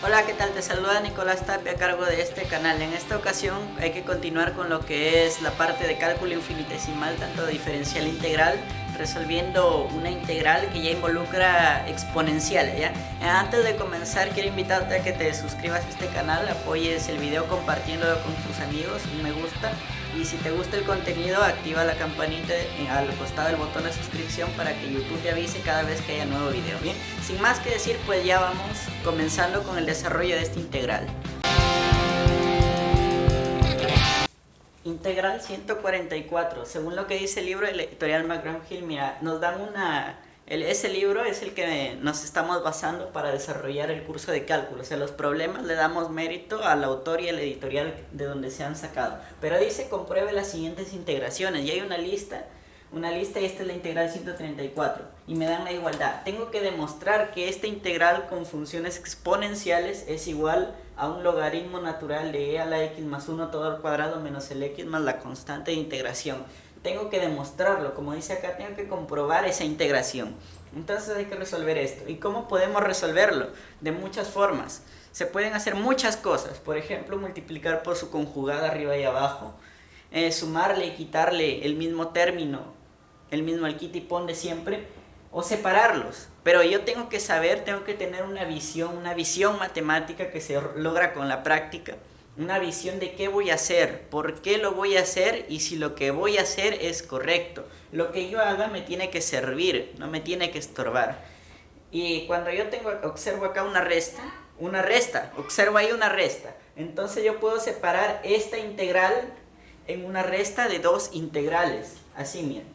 Hola, ¿qué tal? Te saluda Nicolás Tapia a cargo de este canal. En esta ocasión hay que continuar con lo que es la parte de cálculo infinitesimal, tanto diferencial e integral, resolviendo una integral que ya involucra exponenciales, ¿ya? Antes de comenzar, quiero invitarte a que te suscribas a este canal, apoyes el video compartiéndolo con tus amigos, un me gusta. Y si te gusta el contenido, activa la campanita al costado del botón de suscripción para que YouTube te avise cada vez que haya nuevo video. Bien, sin más que decir, pues ya vamos comenzando con el desarrollo de esta integral. Integral 144, según lo que dice el libro de la editorial McGraw-Hill, mira, nos dan ese libro es el que nos estamos basando para desarrollar el curso de cálculo. O sea, los problemas le damos mérito al autor y a la editorial de donde se han sacado. Pero dice, compruebe las siguientes integraciones. Y hay una lista y esta es la integral 134. Y me dan la igualdad. Tengo que demostrar que esta integral con funciones exponenciales es igual a un logaritmo natural de e a la x más 1 todo al cuadrado menos el x más la constante de integración. Tengo que demostrarlo, como dice acá, tengo que comprobar esa integración. Entonces hay que resolver esto. ¿Y cómo podemos resolverlo? De muchas formas. Se pueden hacer muchas cosas. Por ejemplo, multiplicar por su conjugada arriba y abajo. Sumarle y quitarle el mismo término, el quita y pon de siempre. O separarlos. Pero yo tengo que saber, tengo que tener una visión matemática que se logra con la práctica. Una visión de qué voy a hacer, por qué lo voy a hacer y si lo que voy a hacer es correcto. Lo que yo haga me tiene que servir, no me tiene que estorbar. Y cuando yo observo acá una resta, observo ahí una resta. Entonces yo puedo separar esta integral en una resta de dos integrales. Así, mira.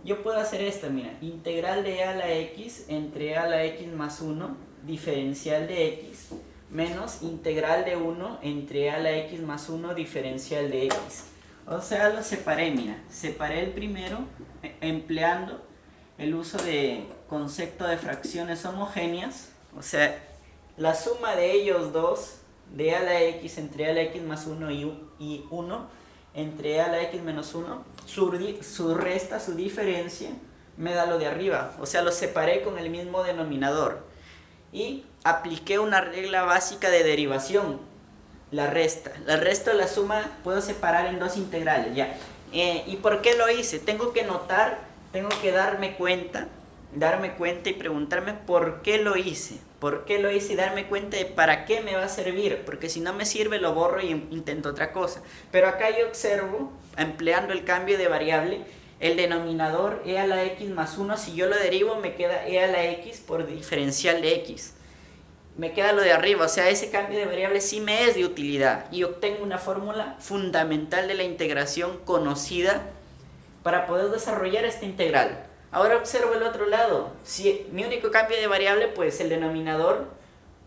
Yo puedo hacer esto, mira. Integral de e a la x entre e a la x más 1, diferencial de x, menos integral de 1 entre e a la x más 1 diferencial de x. O sea, lo separé, mira. Separé el primero empleando el uso de concepto de fracciones homogéneas. O sea, la suma de ellos dos, de e a la x entre e a la x más 1 y 1 entre e a la x menos 1, su resta, su diferencia, me da lo de arriba. O sea, lo separé con el mismo denominador. Y apliqué una regla básica de derivación, la resta. La resta o la suma puedo separar en dos integrales, ya. ¿Y por qué lo hice? Tengo que notar, tengo que darme cuenta y preguntarme por qué lo hice. ¿Por qué lo hice? Y darme cuenta de para qué me va a servir. Porque si no me sirve lo borro y intento otra cosa. Pero acá yo observo, empleando el cambio de variable, el denominador e a la x más 1, si yo lo derivo me queda e a la x por diferencial de x. Me queda lo de arriba, o sea, ese cambio de variable sí me es de utilidad. Y obtengo una fórmula fundamental de la integración conocida para poder desarrollar esta integral. Ahora observo el otro lado. Si mi único cambio de variable, pues el denominador,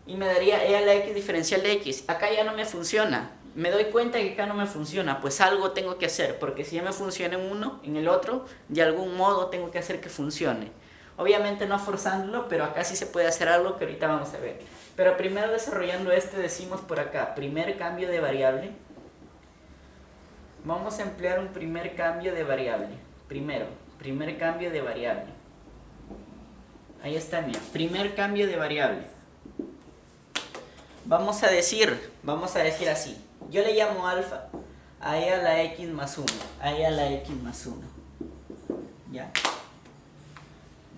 y me daría e a la x diferencial de x. Acá ya no me funciona. Me doy cuenta que acá no me funciona, pues algo tengo que hacer, porque si ya me funciona en uno, en el otro, de algún modo tengo que hacer que funcione. Obviamente no forzándolo, pero acá sí se puede hacer algo que ahorita vamos a ver. Pero primero desarrollando decimos por acá, primer cambio de variable. Vamos a emplear un primer cambio de variable. Primer cambio de variable. Ahí está, mira, primer cambio de variable. Vamos a decir así. Yo le llamo alfa a e a la x más 1. A e a la x más 1. ¿Ya?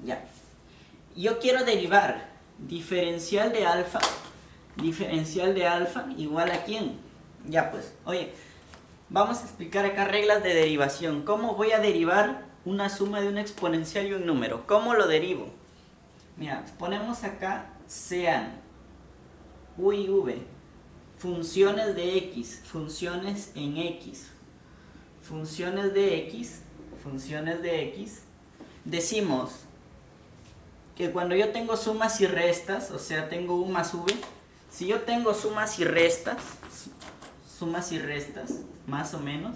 Ya. Yo quiero derivar diferencial de alfa igual a ¿quién? Ya pues, oye, vamos a explicar acá reglas de derivación. ¿Cómo voy a derivar una suma de un exponencial y un número? ¿Cómo lo derivo? Mira, ponemos acá sean u y v, funciones de x, funciones en x, funciones de x, decimos que cuando yo tengo sumas y restas, o sea, tengo u más v, si yo tengo sumas y restas, más o menos,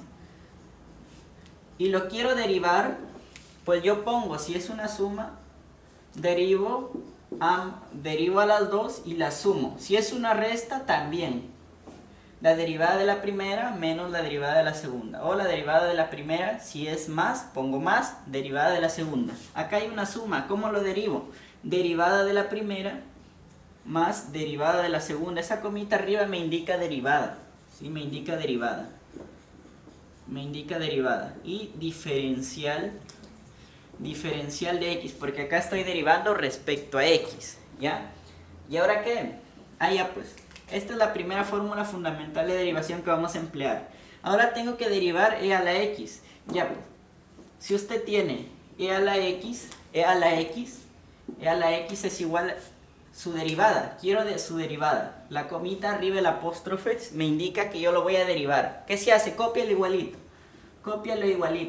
y lo quiero derivar, pues yo pongo, si es una suma, derivo a las dos y las sumo. Si es una resta, también. La derivada de la primera menos la derivada de la segunda. O la derivada de la primera, si es más, pongo más, derivada de la segunda. Acá hay una suma, ¿cómo lo derivo? Derivada de la primera más derivada de la segunda. Esa comita arriba me indica derivada, ¿sí? Me indica derivada. Y diferencial de x, porque acá estoy derivando respecto a x, ¿ya? ¿Y ahora qué? Ya pues, esta es la primera fórmula fundamental de derivación que vamos a emplear. Ahora tengo que derivar e a la x, ya pues. Si usted tiene e a la x es igual a su derivada. Quiero de su derivada. La comita arriba del apóstrofe me indica que yo lo voy a derivar. ¿Qué se hace? Cópialo igualito.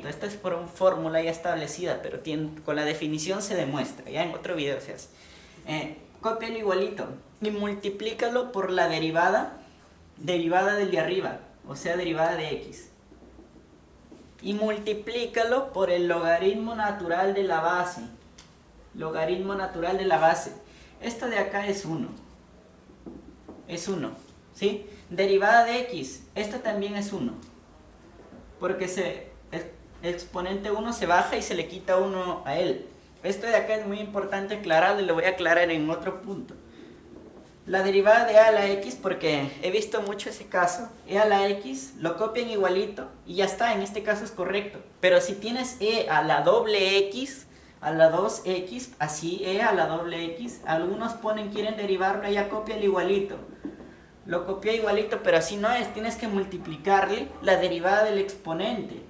Esta es por una fórmula ya establecida, pero con la definición se demuestra. Ya en otro video se hace. Cópialo igualito y multiplícalo por la derivada del de arriba, o sea, derivada de x. Y multiplícalo por el logaritmo natural de la base. Esta de acá es 1. ¿Sí? Derivada de x, esta también es 1. Porque el exponente 1 se baja y se le quita 1 a él. Esto de acá es muy importante aclararlo y lo voy a aclarar en otro punto. La derivada de a la x, porque he visto mucho ese caso, e a la x lo copian igualito y ya está, en este caso es correcto. Pero si tienes e a la doble x, a la 2x, así e a la doble x, algunos quieren derivarlo, ya copian igualito. Lo copia igualito, pero así no es, tienes que multiplicarle la derivada del exponente.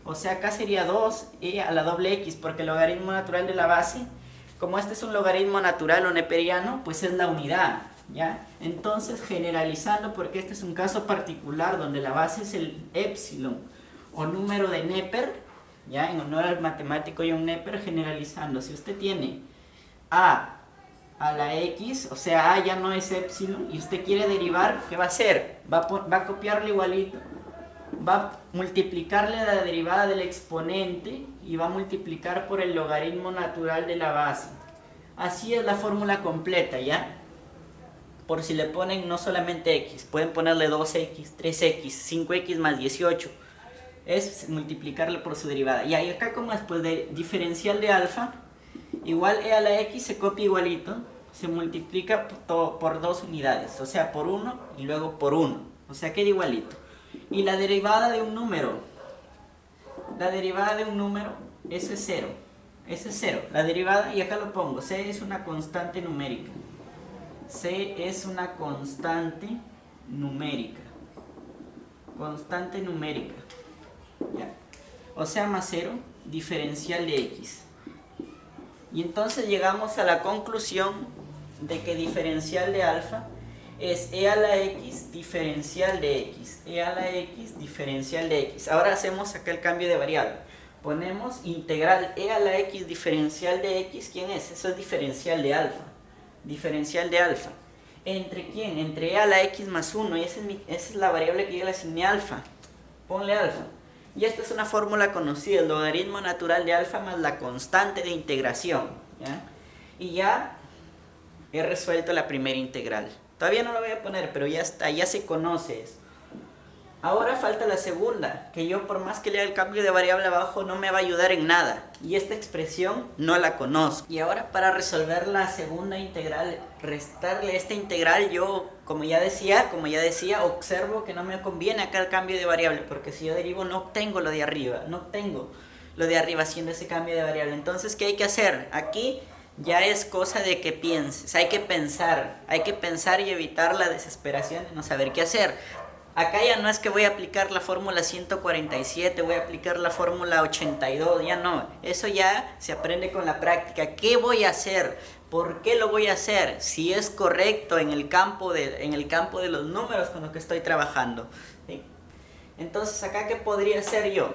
O sea, acá sería 2e a la doble x, porque el logaritmo natural de la base, como este es un logaritmo natural o neperiano, pues es la unidad, ¿ya? Entonces, generalizando, porque este es un caso particular donde la base es el épsilon o número de Neper, ¿ya? En honor al matemático John Neper, generalizando, si usted tiene a la x, o sea, a ya no es épsilon, y usted quiere derivar, ¿qué va a hacer? Va a copiarlo igualito, va a multiplicarle la derivada del exponente y va a multiplicar por el logaritmo natural de la base. Así es la fórmula completa, ¿ya? Por si le ponen no solamente x, pueden ponerle 2x, 3x, 5x más 18. Es multiplicarle por su derivada. Y ahí acá, como después de diferencial de alfa, igual e a la x se copia igualito, se multiplica por 2 unidades, o sea, por 1 y luego por 1, o sea, queda igualito. Y la derivada de un número, ese es 0, la derivada, y acá lo pongo, c es una constante numérica, ¿ya? O sea, más 0, diferencial de x. Y entonces llegamos a la conclusión de que diferencial de alfa es e a la x diferencial de x. Ahora hacemos acá el cambio de variable. Ponemos integral e a la x diferencial de x. ¿Quién es? Eso es diferencial de alfa. ¿Entre quién? Entre e a la x más 1. Y esa es la variable que yo le asigné alfa. Ponle alfa. Y esta es una fórmula conocida, el logaritmo natural de alfa más la constante de integración, ¿ya? Y ya he resuelto la primera integral. Todavía no lo voy a poner, pero ya está, ya se conoce eso. Ahora falta la segunda, que yo por más que lea el cambio de variable abajo no me va a ayudar en nada. Y esta expresión no la conozco. Y ahora para resolver la segunda integral, restarle esta integral, yo como ya decía, observo que no me conviene acá el cambio de variable, porque si yo derivo no obtengo lo de arriba, haciendo ese cambio de variable. Entonces, ¿qué hay que hacer? Aquí ya es cosa de que pienses, hay que pensar y evitar la desesperación de no saber qué hacer. Acá ya no es que voy a aplicar la fórmula 147, voy a aplicar la fórmula 82, ya no. Eso ya se aprende con la práctica. ¿Qué voy a hacer? ¿Por qué lo voy a hacer? Si es correcto en el campo de los números con los que estoy trabajando, ¿sí? Entonces, acá, ¿qué podría hacer yo?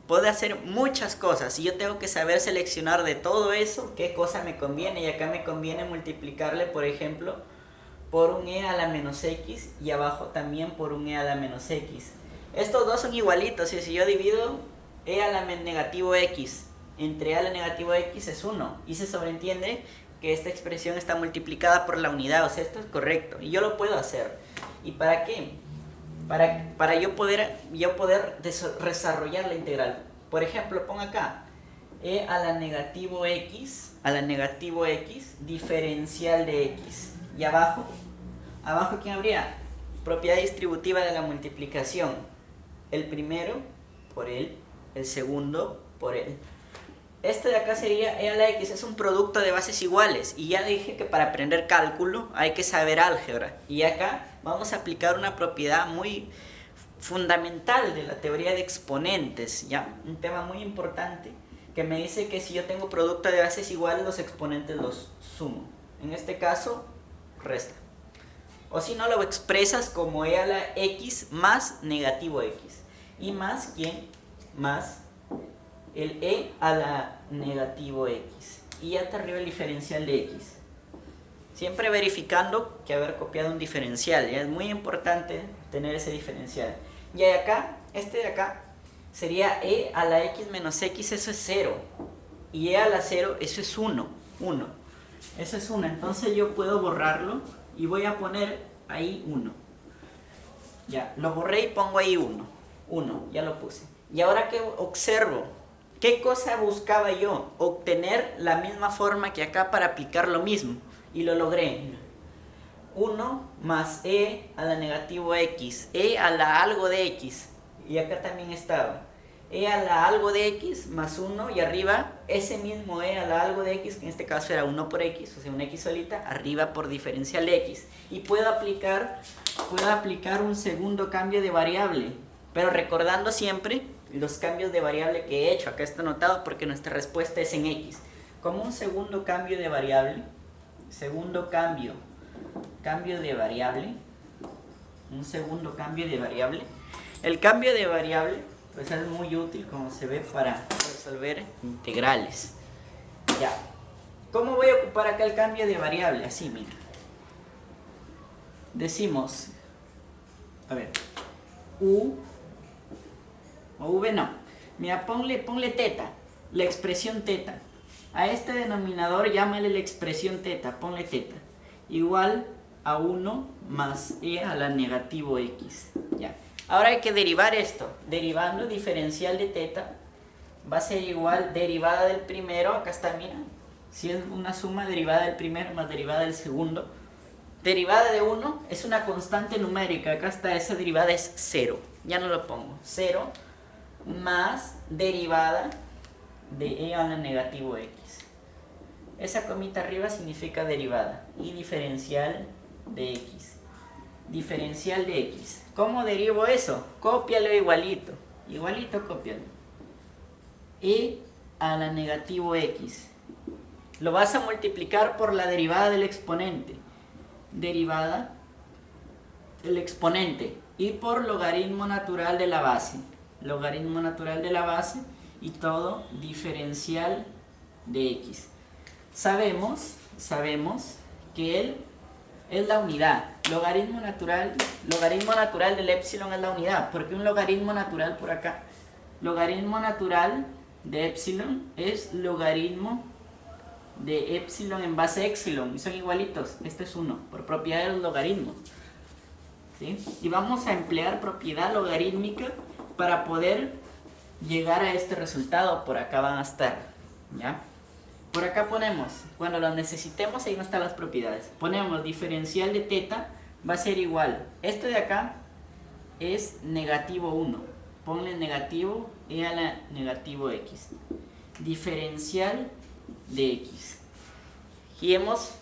Puedo hacer muchas cosas y yo tengo que saber seleccionar de todo eso qué cosa me conviene. Y acá me conviene multiplicarle, por ejemplo, por un e a la menos x y abajo también por un e a la menos x. Estos dos son igualitos, y si yo divido e a la negativo x entre e a la negativo x es 1, y se sobreentiende que esta expresión está multiplicada por la unidad, o sea, esto es correcto, y yo lo puedo hacer. ¿Y para qué? Para yo poder desarrollar la integral. Por ejemplo, pongo acá, e a la negativo x, diferencial de x. Y abajo, ¿quién habría? Propiedad distributiva de la multiplicación. El primero por el segundo por el. Este de acá sería e a la x, es un producto de bases iguales. Y ya dije que para aprender cálculo hay que saber álgebra. Y acá vamos a aplicar una propiedad muy fundamental de la teoría de exponentes, ¿ya? Un tema muy importante que me dice que si yo tengo producto de bases iguales, los exponentes los sumo. En este caso, resta. O si no, lo expresas como e a la x más negativo x. Y más, ¿quién? Más el e a la negativo x. Y ya está arriba el diferencial de x. Siempre verificando que haber copiado un diferencial. Ya es muy importante tener ese diferencial. Y acá, este de acá, sería e a la x menos x, eso es 0. Y e a la 0, eso es 1. Eso es 1. Entonces yo puedo borrarlo y voy a poner ahí 1. Ya, lo borré y pongo ahí 1. Ya lo puse. Y ahora que observo, ¿qué cosa buscaba yo? Obtener la misma forma que acá para aplicar lo mismo. Y lo logré. 1 más e a la negativo x, e a la algo de x. Y acá también estaba e a la algo de x más 1, y arriba ese mismo e a la algo de x, que en este caso era 1 por x, o sea, una x solita, arriba por diferencial de x. Y puedo aplicar un segundo cambio de variable, pero recordando siempre los cambios de variable que he hecho. Acá está anotado porque nuestra respuesta es en x. Como un segundo cambio de variable, un segundo cambio de variable. El cambio de variable pues es muy útil, como se ve, para resolver integrales. Ya. ¿Cómo voy a ocupar acá el cambio de variable? Así, mira. Decimos, a ver, u o v no. Mira, ponle teta, la expresión teta. A este denominador llámale la expresión teta, ponle teta. Igual a 1 más e a la negativo x. Ya. Ahora hay que derivar esto. Derivando diferencial de teta va a ser igual derivada del primero. Acá está, mira. Si es una suma, derivada del primero más derivada del segundo. Derivada de 1 es una constante numérica. Acá está, esa derivada es 0. Ya no lo pongo. 0 más derivada de e a la negativo x. Esa comita arriba significa derivada. Y diferencial de x. Diferencial de x. ¿Cómo derivo eso? Cópialo igualito. Igualito, cópialo. E a la negativo x. Lo vas a multiplicar por la derivada del exponente. Derivada del exponente. Y por logaritmo natural de la base. Logaritmo natural de la base. Y todo diferencial de x. Sabemos que él es la unidad. Logaritmo natural del epsilon es la unidad. ¿Por qué un logaritmo natural por acá? Logaritmo natural de epsilon es logaritmo de epsilon en base a epsilon. Y son igualitos. Este es 1, por propiedad de los logaritmos. ¿Sí? Y vamos a emplear propiedad logarítmica para poder llegar a este resultado. Por acá van a estar. ¿Ya? Por acá ponemos, cuando lo necesitemos, ahí no están las propiedades. Ponemos diferencial de teta, va a ser igual. Esto de acá es negativo 1. Ponle negativo e a la negativo x. Diferencial de x. Y hemos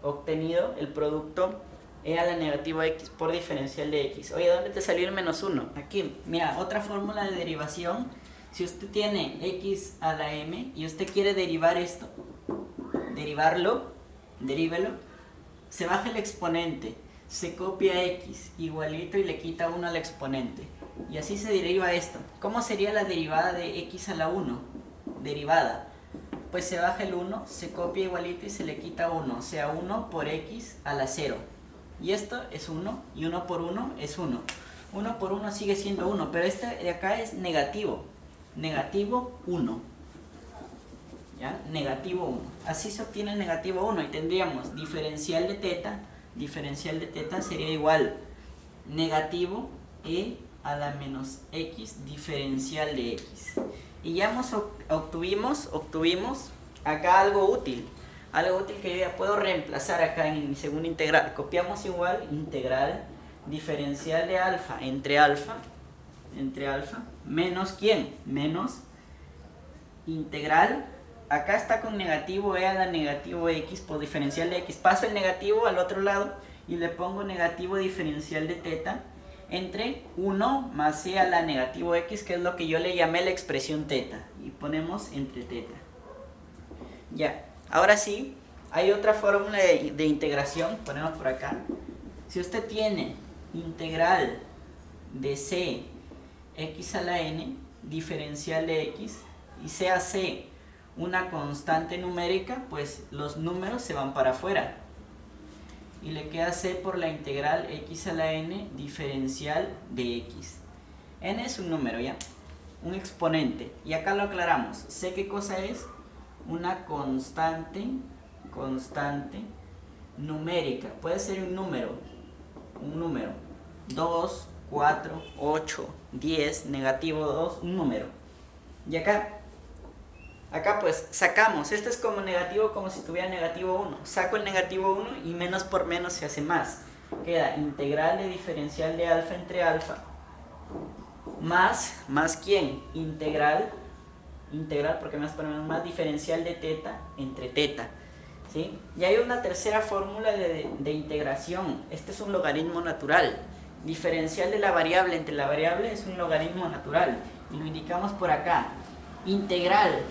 obtenido el producto e a la negativo x por diferencial de x. Oye, ¿dónde te salió el menos 1? Aquí, mira, otra fórmula de derivación. Si usted tiene x a la m y usted quiere derivar esto, derívelo, se baja el exponente, se copia x igualito y le quita 1 al exponente. Y así se deriva esto. ¿Cómo sería la derivada de x a la 1? Derivada. Pues se baja el 1, se copia igualito y se le quita 1. O sea, 1 por x a la 0. Y esto es 1 y 1 por 1 es 1. 1 por 1 sigue siendo 1, pero este de acá es negativo. Negativo 1. ¿Ya? Negativo 1. Así se obtiene el negativo 1 y tendríamos diferencial de teta. Diferencial de teta sería igual negativo e a la menos x diferencial de x. Y ya obtuvimos acá algo útil que yo ya puedo reemplazar acá en mi segunda integral. Copiamos igual, integral diferencial de alfa, menos ¿quién? Menos integral, acá está con negativo e a la negativo x por diferencial de x. Paso el negativo al otro lado y le pongo negativo diferencial de teta entre 1 más e a la negativo x, que es lo que yo le llamé la expresión teta. Y ponemos entre teta. Ya, ahora sí, hay otra fórmula de integración, ponemos por acá. Si usted tiene integral de c x a la n, diferencial de x, y sea c una constante numérica, pues los números se van para afuera. Y le queda c por la integral x a la n, diferencial de x. N es un número, ¿ya? Un exponente. Y acá lo aclaramos. ¿C qué cosa es? Una constante numérica. Puede ser un número. 2, 4, 8, 10, negativo 2, un número. Y acá pues sacamos, este es como negativo, como si tuviera negativo 1. Saco el negativo 1 y menos por menos se hace más. Queda integral de diferencial de alfa entre alfa. Más ¿quién? Integral, porque más por menos más diferencial de teta entre teta. ¿Sí? Y hay una tercera fórmula de integración. Este es un logaritmo natural. Diferencial de la variable entre la variable es un logaritmo natural. Y lo indicamos por acá. ¿Integral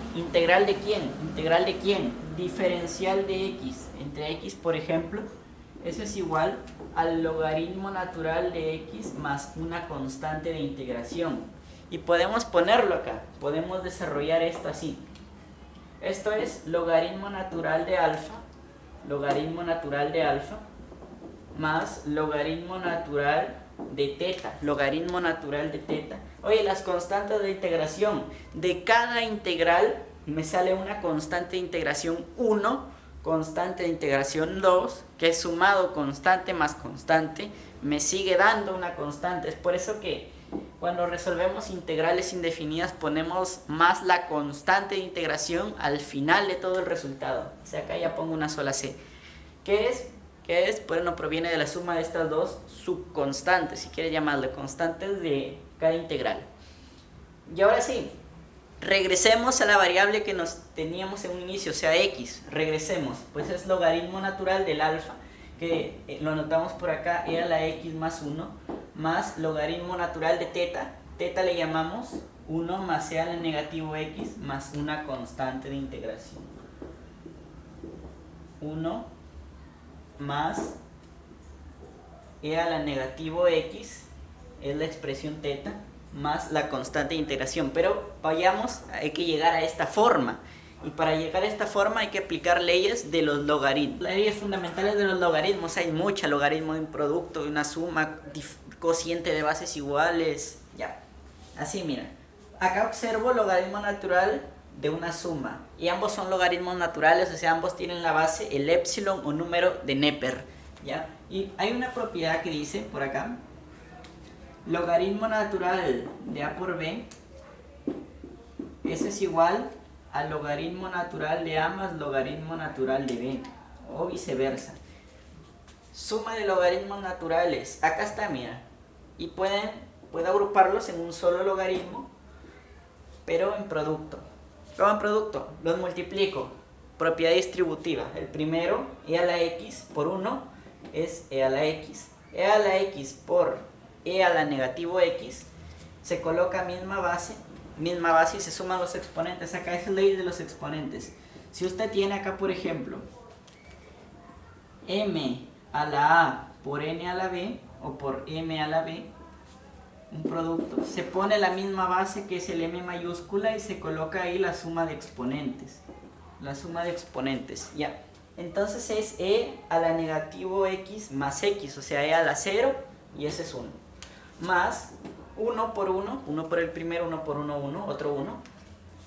de quién? Diferencial de x entre x, por ejemplo. Eso es igual al logaritmo natural de x más una constante de integración. Y podemos ponerlo acá. Podemos desarrollar esto así. Esto es logaritmo natural de alfa más logaritmo natural de teta. Oye, las constantes de integración. De cada integral me sale una constante de integración 1, constante de integración 2, que es sumado constante más constante, me sigue dando una constante. Es por eso que cuando resolvemos integrales indefinidas ponemos más la constante de integración al final de todo el resultado. O sea, acá ya pongo una sola c. ¿Qué es? Bueno, proviene de la suma de estas dos subconstantes, si quieres llamarle constantes de cada integral. Y ahora sí, regresemos a la variable que nos teníamos en un inicio, o sea, x. Regresemos, pues es logaritmo natural del alfa, que lo anotamos por acá, e a la x más 1, más logaritmo natural de teta. Teta le llamamos 1 más e a la negativo x más una constante de integración. 1 más e a la negativo x es la expresión teta más la constante de integración. Pero hay que llegar a esta forma, y para llegar a esta forma hay que aplicar leyes de los logaritmos. Leyes fundamentales de los logaritmos, hay muchas: logaritmo de un producto, de una suma, cociente de bases iguales. Ya, así mira, acá observo logaritmo natural de una suma, y ambos son logaritmos naturales, o sea, ambos tienen la base el épsilon o número de Neper, ¿ya? Y hay una propiedad que dice por acá: logaritmo natural de a por b, eso es igual al logaritmo natural de a más logaritmo natural de b, o viceversa. Suma de logaritmos naturales, acá está, mira, y puedo agruparlos en un solo logaritmo, pero en producto. ¿Cómo en producto? Los multiplico. Propiedad distributiva. El primero, e a la x por 1, es e a la x. E a la x por e a la negativo x. Se coloca misma base y se suman los exponentes. Acá es ley de los exponentes. Si usted tiene acá, por ejemplo, m a la a por n a la b, o por m a la b, un producto, se pone la misma base, que es el m mayúscula, y se coloca ahí la suma de exponentes. Ya. Entonces es e a la negativo x más x, o sea, e a la 0, y ese es 1. Más 1 por 1, 1 por el primero, 1 por 1, 1, otro 1.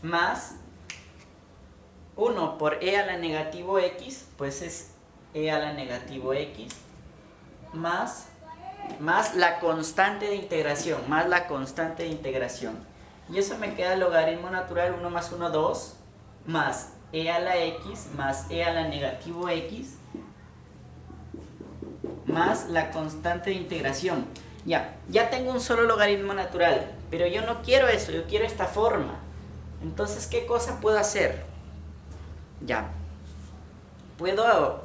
Más 1 por e a la negativo x, pues es e a la negativo x, más más la constante de integración, Y eso me queda logaritmo natural 1 más 1, 2, más e a la x, más e a la negativo x, más la constante de integración. Ya tengo un solo logaritmo natural, pero yo no quiero eso, yo quiero esta forma. Entonces, ¿qué cosa puedo hacer? Puedo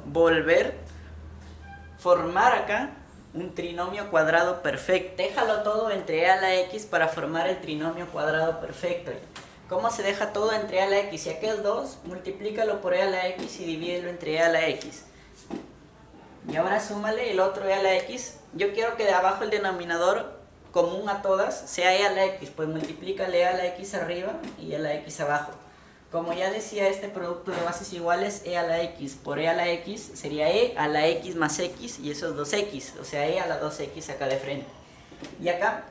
formar acá un trinomio cuadrado perfecto. Déjalo todo entre e a la x para formar el trinomio cuadrado perfecto. ¿Cómo se deja todo entre e a la x? Si aquí es 2, multiplícalo por e a la x y divídelo entre e a la x. Y ahora súmale el otro e a la x. Yo quiero que de abajo el denominador común a todas sea e a la x. Pues multiplícale e a la x arriba y e a la x abajo. Como ya decía, este producto de bases iguales, e a la x por e a la x sería e a la x más x, y eso es 2x, o sea, e a la 2x acá de frente. Y acá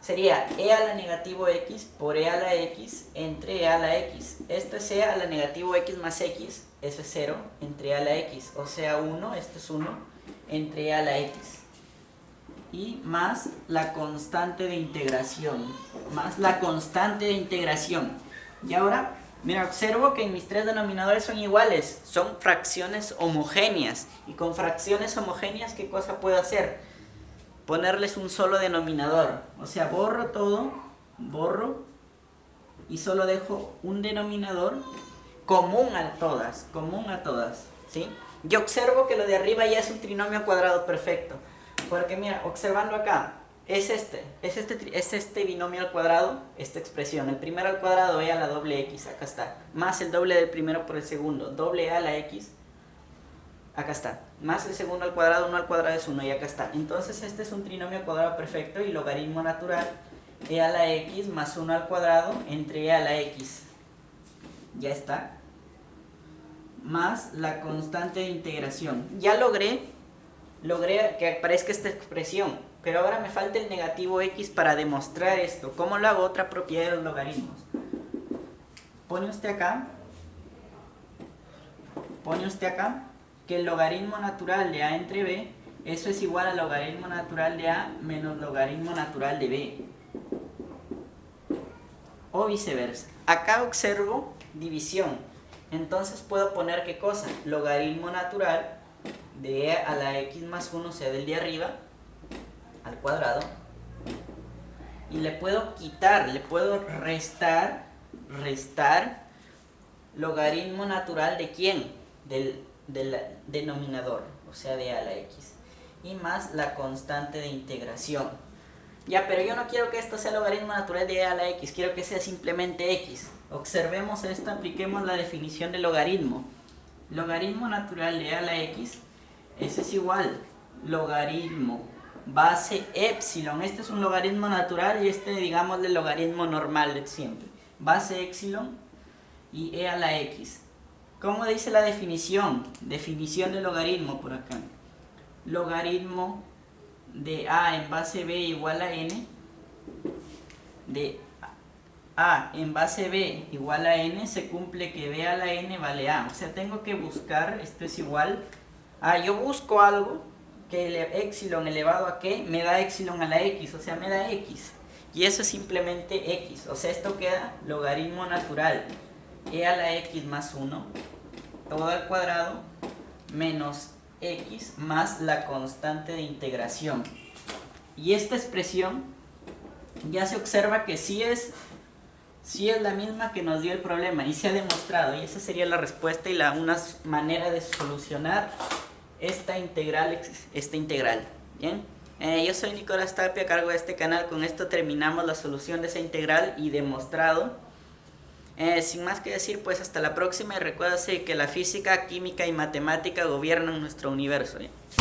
sería e a la negativo x por e a la x entre e a la x. Esto es e a la negativo x más x, eso es 0, entre e a la x, o sea 1, esto es 1, entre e a la x. Y más la constante de integración, Y ahora, mira, observo que mis tres denominadores son iguales, son fracciones homogéneas. Y con fracciones homogéneas, ¿qué cosa puedo hacer? Ponerles un solo denominador. O sea, borro todo, y solo dejo un denominador común a todas, ¿sí? Yo observo que lo de arriba ya es un trinomio cuadrado perfecto. Porque mira, observando acá, es este binomio al cuadrado, esta expresión. El primero al cuadrado, e a la doble x, acá está. Más el doble del primero por el segundo, doble e a la x, acá está. Más el segundo al cuadrado, 1 al cuadrado es 1 y acá está. Entonces este es un trinomio cuadrado perfecto y logaritmo natural, e a la x más 1 al cuadrado entre e a la x. Ya está. Más la constante de integración. Ya logré que aparezca esta expresión, pero ahora me falta el negativo x para demostrar esto. ¿Cómo lo hago? Otra propiedad de los logaritmos. Pone usted acá que el logaritmo natural de a entre b, eso es igual al logaritmo natural de a menos logaritmo natural de b. O viceversa. Acá observo división. Entonces puedo poner ¿qué cosa? Logaritmo natural de e a la x más 1, o sea, del de arriba, al cuadrado. Y le puedo quitar, le puedo restar logaritmo natural de ¿quién? Del denominador, o sea, de e a la x. Y más la constante de integración. Ya, pero yo no quiero que esto sea logaritmo natural de e a la x, quiero que sea simplemente x. Observemos esto, apliquemos la definición de logaritmo. Logaritmo natural de e a la x, eso es igual, logaritmo base epsilon. Este es un logaritmo natural y este, digamos, el logaritmo normal de siempre. Base epsilon y e a la x. ¿Cómo dice la definición? Definición de logaritmo por acá. Logaritmo de a en base b igual a n, de a en base b igual a n, se cumple que b a la n vale a. O sea, tengo que buscar, esto es igual a, yo busco algo que epsilon elevado a qué me da epsilon a la x, o sea, me da x. Y eso es simplemente x, o sea, esto queda logaritmo natural e a la x más 1, todo al cuadrado, menos x más la constante de integración. Y esta expresión ya se observa que sí es la misma que nos dio el problema y se ha demostrado, y esa sería la respuesta y una manera de solucionar esta integral. Bien, yo soy Nicolás Tapia, a cargo de este canal. Con esto terminamos la solución de esa integral y demostrado. Sin más que decir, pues hasta la próxima, y recuérdase que la física, química y matemática gobiernan nuestro universo. ¿Bien?